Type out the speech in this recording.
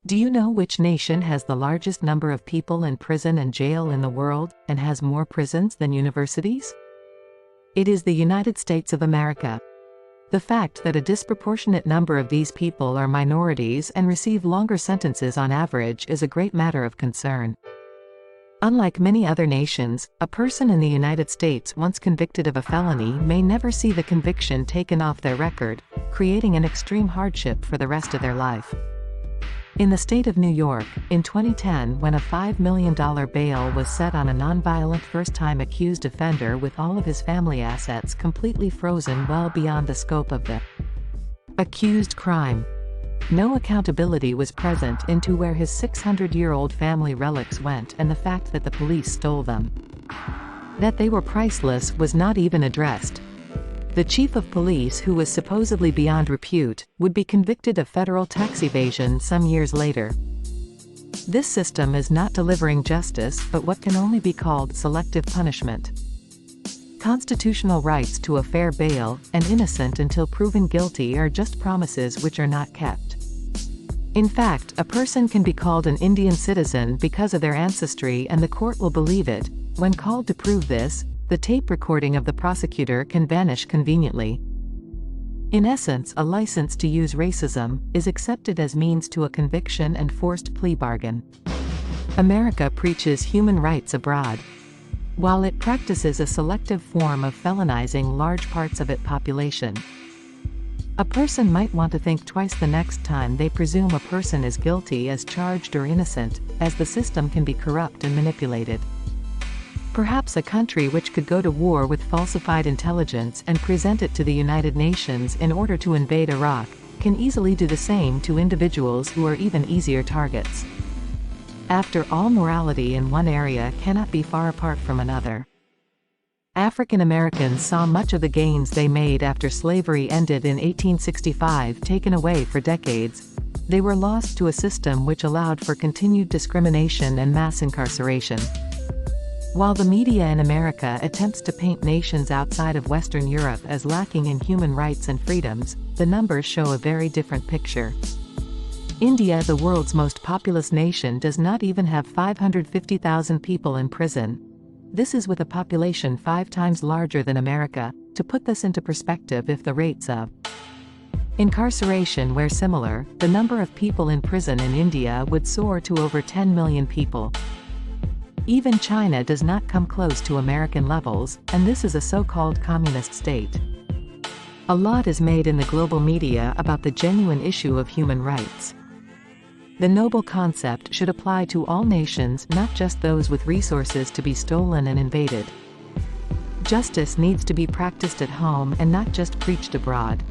Do you know which nation has the largest number of people in prison and jail in the world, and has more prisons than universities? It is the United States of America. The fact that a disproportionate number of these people are minorities and receive longer sentences on average is a great matter of concern. Unlike many other nations, a person in the United States once convicted of a felony may never see the conviction taken off their record, creating an extreme hardship for the rest of their life. In the state of New York, in 2010, when a $5 million bail was set on a nonviolent first-time accused offender with all of his family assets completely frozen well beyond the scope of the accused crime. No accountability was present into where his 600-year-old family relics went, and the fact that the police stole them. That they were priceless was not even addressed. The chief of police, who was supposedly beyond repute, would be convicted of federal tax evasion some years later. This system is not delivering justice, but what can only be called selective punishment. Constitutional rights to a fair bail, and innocent until proven guilty, are just promises which are not kept. In fact, a person can be called an Indian citizen because of their ancestry, and the court will believe it. When called to prove this, the tape recording of the prosecutor can vanish conveniently. In essence, a license to use racism is accepted as means to a conviction and forced plea bargain. America preaches human rights abroad, while it practices a selective form of felonizing large parts of its population. A person might want to think twice the next time they presume a person is guilty as charged or innocent, as the system can be corrupt and manipulated. Perhaps a country which could go to war with falsified intelligence and present it to the United Nations in order to invade Iraq, can easily do the same to individuals who are even easier targets. After all, morality in one area cannot be far apart from another. African Americans saw much of the gains they made after slavery ended in 1865 taken away for decades. They were lost to a system which allowed for continued discrimination and mass incarceration. While the media in America attempts to paint nations outside of Western Europe as lacking in human rights and freedoms, the numbers show a very different picture. India, the world's most populous nation, does not even have 550,000 people in prison. This is with a population 5 times larger than America. To put this into perspective, if the rates of incarceration were similar, the number of people in prison in India would soar to over 10 million people. Even China does not come close to American levels, and this is a so-called communist state. A lot is made in the global media about the genuine issue of human rights. The noble concept should apply to all nations, not just those with resources to be stolen and invaded. Justice needs to be practiced at home and not just preached abroad.